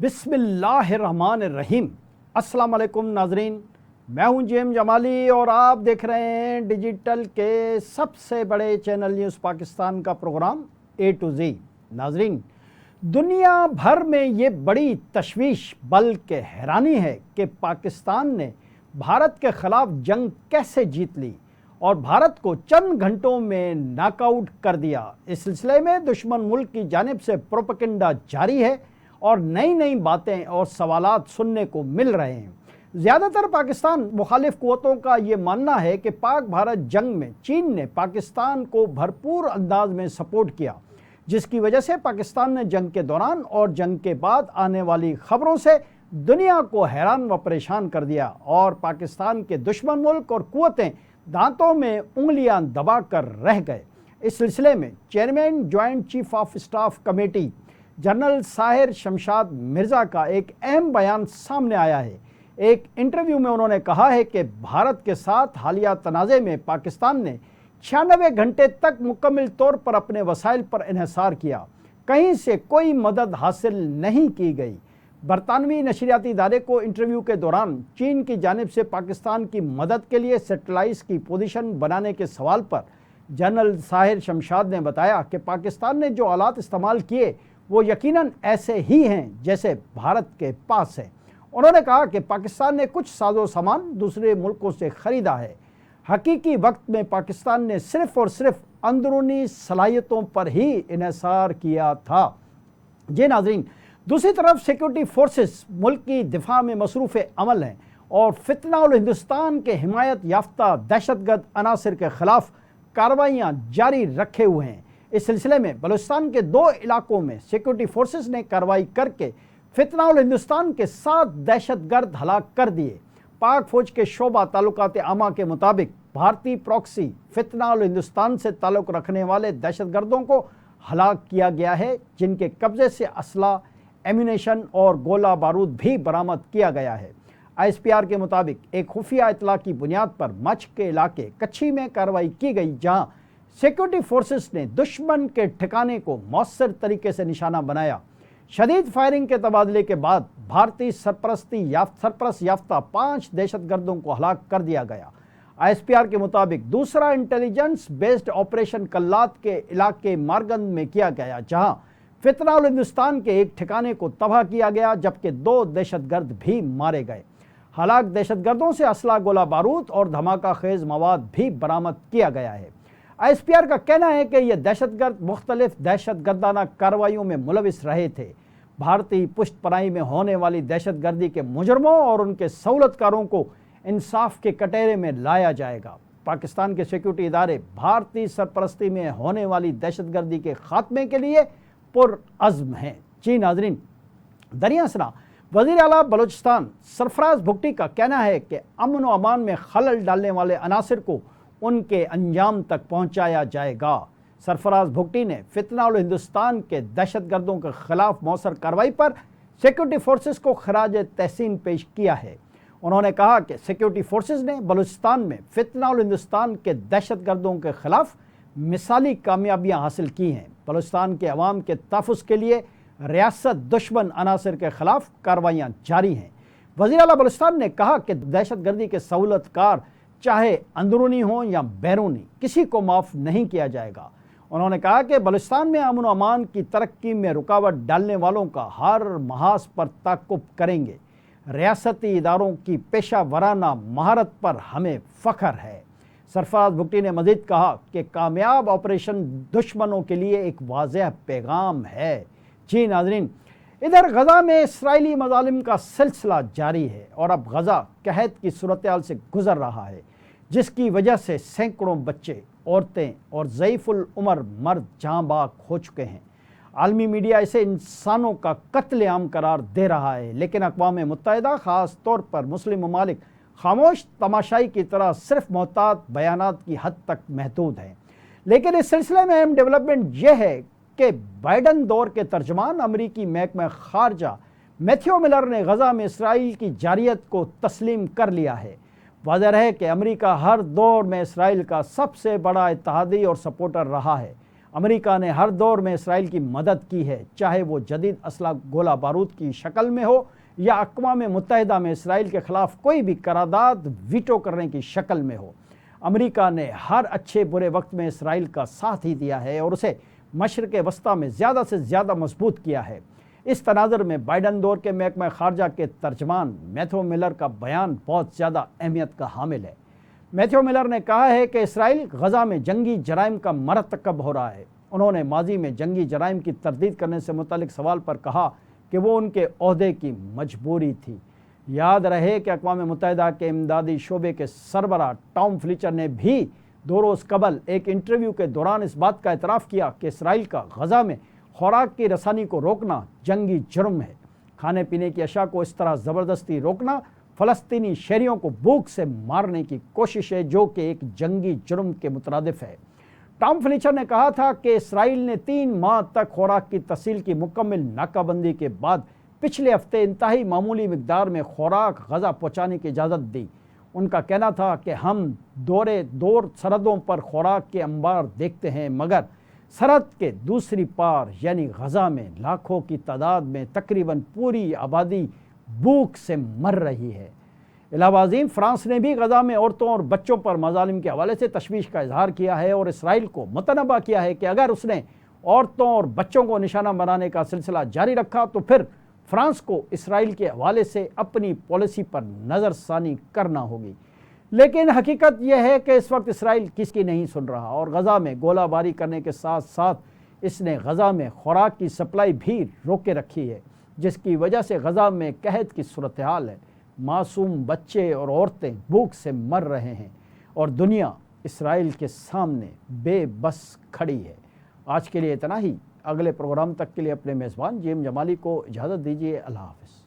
بسم اللہ الرحمن الرحیم۔ السلام علیکم ناظرین، میں ہوں جیم جمالی اور آپ دیکھ رہے ہیں ڈیجیٹل کے سب سے بڑے چینل نیوز پاکستان کا پروگرام اے ٹو زی۔ ناظرین، دنیا بھر میں یہ بڑی تشویش بلکہ حیرانی ہے کہ پاکستان نے بھارت کے خلاف جنگ کیسے جیت لی اور بھارت کو چند گھنٹوں میں ناک آؤٹ کر دیا۔ اس سلسلے میں دشمن ملک کی جانب سے پروپیگنڈا جاری ہے اور نئی نئی باتیں اور سوالات سننے کو مل رہے ہیں۔ زیادہ تر پاکستان مخالف قوتوں کا یہ ماننا ہے کہ پاک بھارت جنگ میں چین نے پاکستان کو بھرپور انداز میں سپورٹ کیا، جس کی وجہ سے پاکستان نے جنگ کے دوران اور جنگ کے بعد آنے والی خبروں سے دنیا کو حیران و پریشان کر دیا اور پاکستان کے دشمن ملک اور قوتیں دانتوں میں انگلیاں دبا کر رہ گئے۔ اس سلسلے میں chairman joint chief of staff committee general Sahir Shamshad Mirza کا ایک اہم بیان سامنے آیا ہے۔ ایک انٹرویو میں انہوں نے کہا ہے کہ بھارت کے ساتھ حالیہ تنازع میں پاکستان نے 96 گھنٹے تک مکمل طور پر اپنے وسائل پر انحصار کیا، کہیں سے کوئی مدد حاصل نہیں کی گئی۔ برطانوی نشریاتی ادارے کو انٹرویو کے دوران چین کی جانب سے پاکستان کی مدد کے لیے سیٹلائٹس کی پوزیشن بنانے کے سوال پر جنرل ساحر شمشاد نے بتایا کہ پاکستان نے جو آلات استعمال کیے وہ یقیناً ایسے ہی ہیں جیسے بھارت کے پاس ہے۔ انہوں نے کہا کہ پاکستان نے کچھ ساز و سامان دوسرے ملکوں سے خریدا ہے۔ حقیقی وقت میں پاکستان نے صرف اور صرف اندرونی صلاحیتوں پر ہی انحصار کیا تھا۔ جی ناظرین، دوسری طرف سیکورٹی فورسز ملک کی دفاع میں مصروف عمل ہیں اور فتنہ ہندوستان کے حمایت یافتہ دہشت گرد عناصر کے خلاف کارروائیاں جاری رکھے ہوئے ہیں۔ اس سلسلے میں بلوچستان کے 2 علاقوں میں سیکورٹی فورسز نے کارروائی کر کے فتنہ ہندوستان کے 7 دہشت گرد ہلاک کر دیے۔ پاک فوج کے شعبہ تعلقات عامہ کے مطابق بھارتی پراکسی فتنہ ہندوستان سے تعلق رکھنے والے دہشت گردوں کو ہلاک کیا گیا ہے، جن کے قبضے سے اسلحہ، ایمونیشن اور گولہ بارود بھی برآمد کیا گیا ہے۔ ISPR کے مطابق ایک خفیہ اطلاع کی بنیاد پر مچھ کے علاقے کچھی میں کارروائی کی گئی، جہاں سیکورٹی فورسز نے دشمن کے ٹھکانے کو مؤثر طریقے سے نشانہ بنایا۔ شدید فائرنگ کے تبادلے کے بعد بھارتی سرپرست یافتہ 5 دہشت گردوں کو ہلاک کر دیا گیا۔ ISPR کے مطابق دوسرا انٹیلیجنس بیسڈ آپریشن کلات کے علاقے مارگند میں کیا گیا، جہاں فتنہ ہندوستان کے ایک ٹھکانے کو تباہ کیا گیا جبکہ 2 دہشت گرد بھی مارے گئے۔ ہلاک دہشت گردوں سے اسلحہ، گولہ بارود اور دھماکہ خیز مواد بھی برآمد کیا گیا ہے۔ ISPR کا کہنا ہے کہ یہ دہشت گرد مختلف دہشت گردانہ کارروائیوں میں ملوث رہے تھے۔ بھارتی پشت پناہی میں ہونے والی دہشت گردی کے مجرموں اور ان کے سہولت کاروں کو انصاف کے کٹہرے میں لایا جائے گا۔ پاکستان کے سیکورٹی ادارے بھارتی سرپرستی میں ہونے والی دہشت گردی کے خاتمے کے لیے پرعزم ہیں۔ جی ناظرین، دریا سنا وزیر اعلیٰ بلوچستان سرفراز بھگٹی کا کہنا ہے کہ امن و امان میں خلل ڈالنے والے عناصر کو ان کے انجام تک پہنچایا جائے گا۔ سرفراز بھگٹی نے فتنہ ہندوستان کے دہشت گردوں کے خلاف مؤثر کارروائی پر سیکورٹی فورسز کو خراج تحسین پیش کیا ہے۔ انہوں نے کہا کہ سیکورٹی فورسز نے بلوچستان میں فتنہ ہندوستان کے دہشت گردوں کے خلاف مثالی کامیابیاں حاصل کی ہیں۔ بلوچستان کے عوام کے تحفظ کے لیے ریاست دشمن عناصر کے خلاف کارروائیاں جاری ہیں۔ وزیر اعلیٰ بلوچستان نے کہا کہ دہشت گردی کے سہولت کار چاہے اندرونی ہوں یا بیرونی، کسی کو معاف نہیں کیا جائے گا۔ انہوں نے کہا کہ بلوچستان میں امن و امان کی ترقی میں رکاوٹ ڈالنے والوں کا ہر محاذ پر تعاقب کریں گے۔ ریاستی اداروں کی پیشہ ورانہ مہارت پر ہمیں فخر ہے۔ سرفراز بھگٹی نے مزید کہا کہ کامیاب آپریشن دشمنوں کے لیے ایک واضح پیغام ہے۔ جی ناظرین، ادھر غزہ میں اسرائیلی مظالم کا سلسلہ جاری ہے اور اب غزہ قحط کی صورتحال سے گزر رہا ہے، جس کی وجہ سے سینکڑوں بچے، عورتیں اور ضعیف العمر مرد جاں باک ہو چکے ہیں۔ عالمی میڈیا اسے انسانوں کا قتل عام قرار دے رہا ہے، لیکن اقوام متحدہ خاص طور پر مسلم ممالک خاموش تماشائی کی طرح صرف محتاط بیانات کی حد تک محدود ہیں۔ لیکن اس سلسلے میں اہم ڈیولپمنٹ یہ ہے کہ بائیڈن دور کے ترجمان امریکی محکمہ خارجہ میتھیو ملر نے غزہ میں اسرائیل کی جارحیت کو تسلیم کر لیا ہے۔ واضح ہے کہ امریکہ ہر دور میں اسرائیل کا سب سے بڑا اتحادی اور سپورٹر رہا ہے۔ امریکہ نے ہر دور میں اسرائیل کی مدد کی ہے، چاہے وہ جدید اسلحہ گولہ بارود کی شکل میں ہو یا اقوام متحدہ میں اسرائیل کے خلاف کوئی بھی قرارداد ویٹو کرنے کی شکل میں ہو۔ امریکہ نے ہر اچھے برے وقت میں اسرائیل کا ساتھ ہی دیا ہے اور اسے مشرق وسطیٰ میں زیادہ سے زیادہ مضبوط کیا ہے۔ اس تناظر میں بائیڈن دور کے محکمہ خارجہ کے ترجمان میتھیو ملر کا بیان بہت زیادہ اہمیت کا حامل ہے۔ میتھیو ملر نے کہا ہے کہ اسرائیل غزہ میں جنگی جرائم کا مرتکب ہو رہا ہے۔ انہوں نے ماضی میں جنگی جرائم کی تردید کرنے سے متعلق سوال پر کہا کہ وہ ان کے عہدے کی مجبوری تھی۔ یاد رہے کہ اقوام متحدہ کے امدادی شعبے کے سربراہ ٹام فلیچر نے بھی 2 روز قبل ایک انٹرویو کے دوران اس بات کا اعتراف کیا کہ اسرائیل کا غزہ میں خوراک کی رسانی کو روکنا جنگی جرم ہے۔ کھانے پینے کی اشیاء کو اس طرح زبردستی روکنا فلسطینی شہریوں کو بھوک سے مارنے کی کوشش ہے، جو کہ ایک جنگی جرم کے مترادف ہے۔ ٹام فلیچر نے کہا تھا کہ اسرائیل نے 3 ماہ تک خوراک کی تحصیل کی مکمل ناکہ بندی کے بعد پچھلے ہفتے انتہائی معمولی مقدار میں خوراک غزہ پہنچانے کی اجازت دی۔ ان کا کہنا تھا کہ ہم دور سرحدوں پر خوراک کے انبار دیکھتے ہیں، مگر سرحد کے دوسری پار یعنی غزہ میں لاکھوں کی تعداد میں تقریباً پوری آبادی بھوک سے مر رہی ہے۔ علاوہ ازیں فرانس نے بھی غزہ میں عورتوں اور بچوں پر مظالم کے حوالے سے تشویش کا اظہار کیا ہے اور اسرائیل کو متنبہ کیا ہے کہ اگر اس نے عورتوں اور بچوں کو نشانہ بنانے کا سلسلہ جاری رکھا تو پھر فرانس کو اسرائیل کے حوالے سے اپنی پالیسی پر نظر ثانی کرنا ہوگی۔ لیکن حقیقت یہ ہے کہ اس وقت اسرائیل کس کی نہیں سن رہا اور غزہ میں گولہ باری کرنے کے ساتھ ساتھ اس نے غزہ میں خوراک کی سپلائی بھی روکے رکھی ہے، جس کی وجہ سے غزہ میں قحط کی صورتحال ہے۔ معصوم بچے اور عورتیں بھوک سے مر رہے ہیں اور دنیا اسرائیل کے سامنے بے بس کھڑی ہے۔ آج کے لیے اتنا ہی۔ اگلے پروگرام تک کے لیے اپنے میزبان جیم جمالی کو اجازت دیجیے۔ اللہ حافظ۔